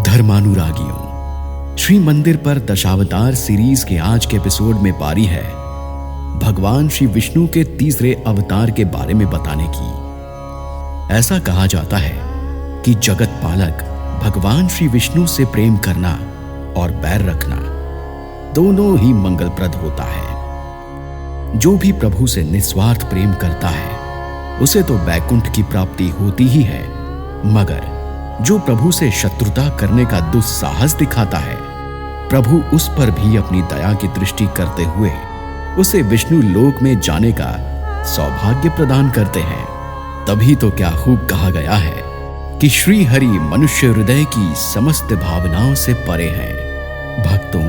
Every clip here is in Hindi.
धर्मानुरागियों, श्री मंदिर पर दशावतार सीरीज के आज के एपिसोड में बारी है भगवान श्री विष्णु के तीसरे अवतार के बारे में बताने की। ऐसा कहा जाता है कि जगत पालक भगवान श्री विष्णु से प्रेम करना और बैर रखना दोनों ही मंगलप्रद होता है। जो भी प्रभु से निस्वार्थ प्रेम करता है उसे तो वैकुंठ की प्राप्ति होती ही है, मगर जो प्रभु से शत्रुता करने का दुस्साहस दिखाता है, प्रभु उस पर भी अपनी दया की दृष्टि करते हुए उसे विष्णु लोक में जाने का सौभाग्य प्रदान करते हैं। तभी तो क्या खूब कहा गया है कि श्री हरि मनुष्य हृदय की समस्त भावनाओं से परे हैं। भक्तों,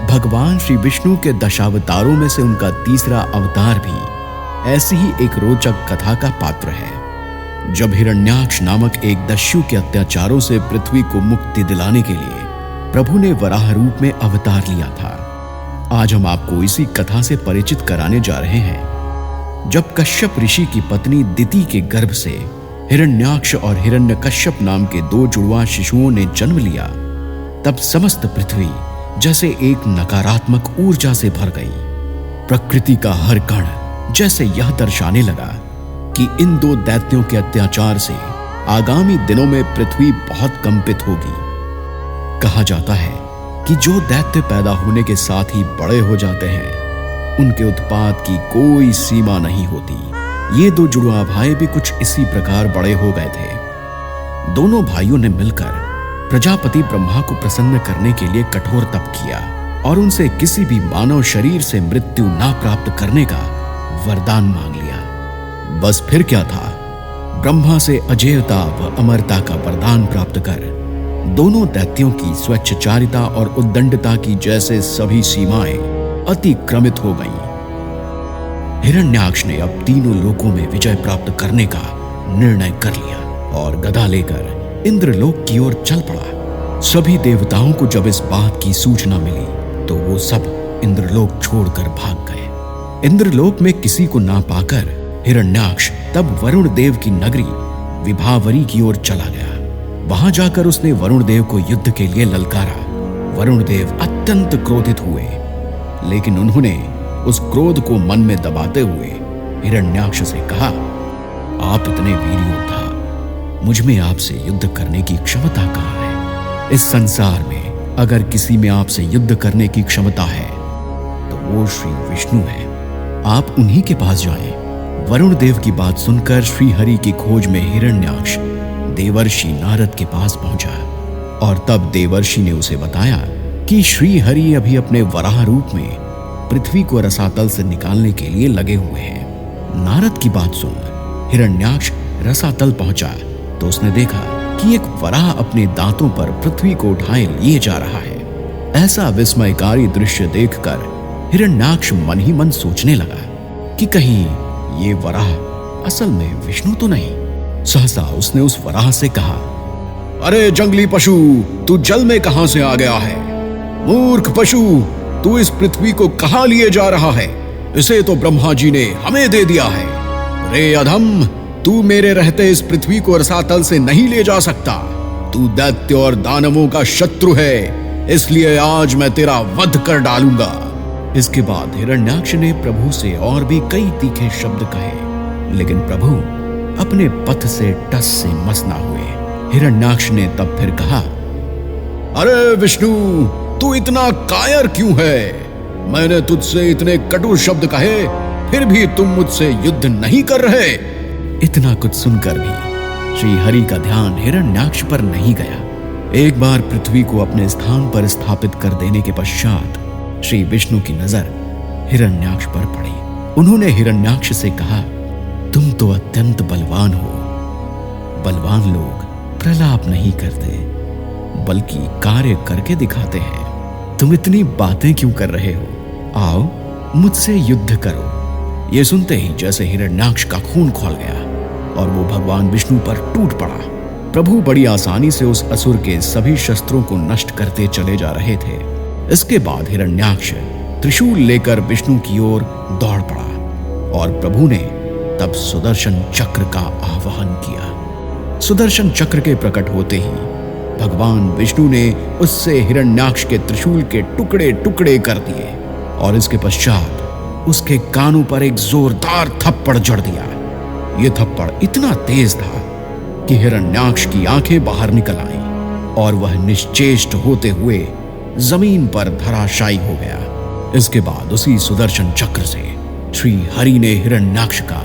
भगवान श्री विष्णु के दशावतारों में से उनका तीसरा अवतार भी ऐसी ही एक रोचक कथा का पात्र है। जब हिरण्याक्ष नामक एक दस्यु के अत्याचारों से पृथ्वी को मुक्ति दिलाने के लिए प्रभु ने वराह रूप में अवतार लिया था, आज हम आपको इसी कथा से परिचित कराने जा रहे हैं। जब कश्यप ऋषि की पत्नी दिति के गर्भ से हिरण्याक्ष और हिरण्यकश्यप नाम के दो जुड़वा शिशुओं ने जन्म लिया, तब समस्त पृथ्वी जैसे एक नकारात्मक ऊर्जा से भर गई। प्रकृति का हर कण जैसे यह दर्शाने लगा कि इन दो दैत्यों के अत्याचार से आगामी दिनों में पृथ्वी बहुत कंपित होगी। कहा जाता है कि जो दैत्य पैदा होने के साथ ही बड़े हो जाते हैं, उनके उत्पात की कोई सीमा नहीं होती। ये दो जुड़वा भाई भी कुछ इसी प्रकार बड़े हो गए थे। दोनों भाइयों ने मिलकर प्रजापति ब्रह्मा को प्रसन्न करने के लिए कठोर तप किया और उनसे किसी भी मानव शरीर से मृत्यु ना प्राप्त करने का वरदान मांग लिया। बस फिर क्या था, ब्रह्मा से अजेयता व अमरता का वरदान प्राप्त कर दोनों दैत्यों की स्वच्छचारिता और उद्दंडता की जैसे सभी सीमाएं अतिक्रमित हो गईं। हिरण्याक्ष ने अब तीनों लोकों में विजय प्राप्त करने का निर्णय कर लिया और गदा लेकर इंद्रलोक की ओर चल पड़ा। सभी देवताओं को जब इस बात की सूचना मिली तो वो सब इंद्रलोक छोड़कर भाग गए। इंद्रलोक में किसी को ना पाकर हिरण्याक्ष तब वरुण देव की नगरी विभावरी की ओर चला गया। वहां जाकर उसने वरुण देव को युद्ध के लिए ललकारा। वरुण देव अत्यंत क्रोधित हुए, लेकिन उन्होंने उस क्रोध को मन में दबाते हुए हिरण्याक्ष से कहा, आप इतने वीर योद्धा, मुझ में आपसे युद्ध करने की क्षमता कहाँ है? इस संसार में अगर किसी में आपसे युद्ध करने की क्षमता है तो वो श्री विष्णु है। आप उन्हीं के पास जाएं। वरुण देव की बात सुनकर श्री हरि की खोज में हिरण्याक्ष देवर्षि नारद के पास पहुंचा और तब देवर्षि ने उसे बताया कि श्री हरि अभी अपने वराह रूप में पृथ्वी को रसातल से निकालने के लिए लगे हुए हैं। नारद की बात सुन हिरण्याक्ष रसातल पहुंचा तो उसने देखा कि एक वराह अपने दांतों पर पृथ्वी को उठाए लिए जा रहा है। ऐसा विस्मयकारी दृश्य देखकर हिरण्याक्ष मन ही मन सोचने लगा कि कहीं ये वराह असल में विष्णु तो नहीं। सहसा उसने उस वराह से कहा, अरे जंगली पशु, तू जल में कहां से आ गया है? मूर्ख पशु, तू इस पृथ्वी को कहां लिए जा रहा है? इसे तो ब्रह्मा जी ने हमें दे दिया है। रे अधम, तू मेरे रहते इस पृथ्वी को रसातल से नहीं ले जा सकता। तू दैत्य और दानवों का शत्रु है, इसलिए आज मैं तेरा वध कर डालूंगा। इसके बाद हिरण्याक्ष ने प्रभु से और भी कई तीखे शब्द कहे, लेकिन प्रभु अपने पथ से टस से मस ना हुए। हिरण्याक्ष ने तब फिर कहा, अरे विष्णु, तू इतना कायर क्यों है? मैंने तुझसे इतने कटु शब्द कहे, फिर भी तुम मुझसे युद्ध नहीं कर रहे। इतना कुछ सुनकर भी श्री हरि का ध्यान हिरण्याक्ष पर नहीं गया। एक बार पृथ्वी को अपने स्थान पर स्थापित कर देने के पश्चात श्री विष्णु की नजर हिरण्याक्ष पर पड़ी। उन्होंने हिरण्याक्ष से कहा, तुम तो अत्यंत बलवान हो। बलवान लोग प्रलाप नहीं करते बल्कि कार्य करके दिखाते हैं। तुम इतनी बातें क्यों कर रहे हो? आओ मुझसे युद्ध करो। ये सुनते ही जैसे हिरण्याक्ष का खून खौल गया और वो भगवान विष्णु पर टूट पड़ा। प्रभु बड़ी आसानी से उस असुर के सभी शस्त्रों को नष्ट करते चले जा रहे थे। इसके बाद हिरण्याक्ष त्रिशूल लेकर विष्णु की ओर दौड़ पड़ा और प्रभु ने तब सुदर्शन चक्र का आवाहन किया। सुदर्शन चक्र के प्रकट होते ही भगवान विष्णु ने उससे हिरण्याक्ष के त्रिशूल के टुकड़े टुकड़े कर दिए और इसके पश्चात उसके कानों पर एक जोरदार थप्पड़ जड़ दिया। यह थप्पड़ इतना तेज था कि हिरण्याक्ष की आंखें बाहर निकल आईं और वह निश्चेष्ट होते हुए जमीन पर धराशायी हो गया। इसके बाद उसी सुदर्शन चक्र से श्री हरि ने हिरण्याक्ष का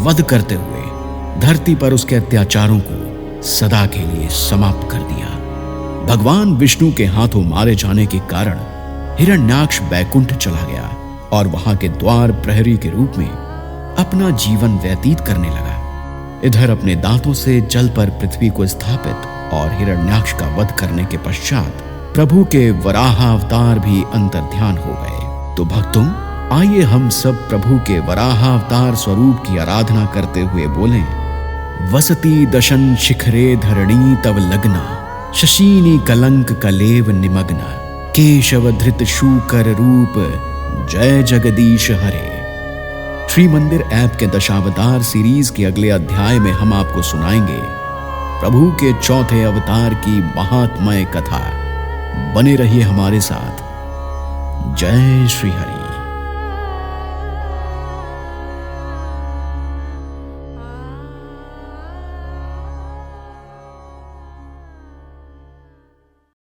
वध करते हुए धरती पर उसके अत्याचारों को सदा के लिए समाप्त कर दिया। भगवान विष्णु के हाथों मारे जाने के कारण हिरण्याक्ष बैकुंठ चला गया और वहां के द्वार प्रहरी के रूप में अपना जीवन व्यतीत करने लगा। इधर अपने दांतों से जल पर पृथ्वी को स्थापित और हिरण्याक्ष का वध करने के पश्चात प्रभु के वराह अवतार भी अंतर्ध्यान हो गए। तो भक्तों, आइए हम सब प्रभु के वराह अवतार स्वरूप की आराधना करते हुए बोलें, वसती दशन शिखरे धरणी तव लग्ना, शशीनी कलंक कलेव निमग्ना, केशव धृत शूकर रूप, जय जगदीश हरे। श्री मंदिर ऐप के दशावतार सीरीज के अगले अध्याय में हम आपको सुनाएंगे प्रभु के चौथे अवतार की महात्मय कथा। बने रहिए हमारे साथ। जय श्री हरि।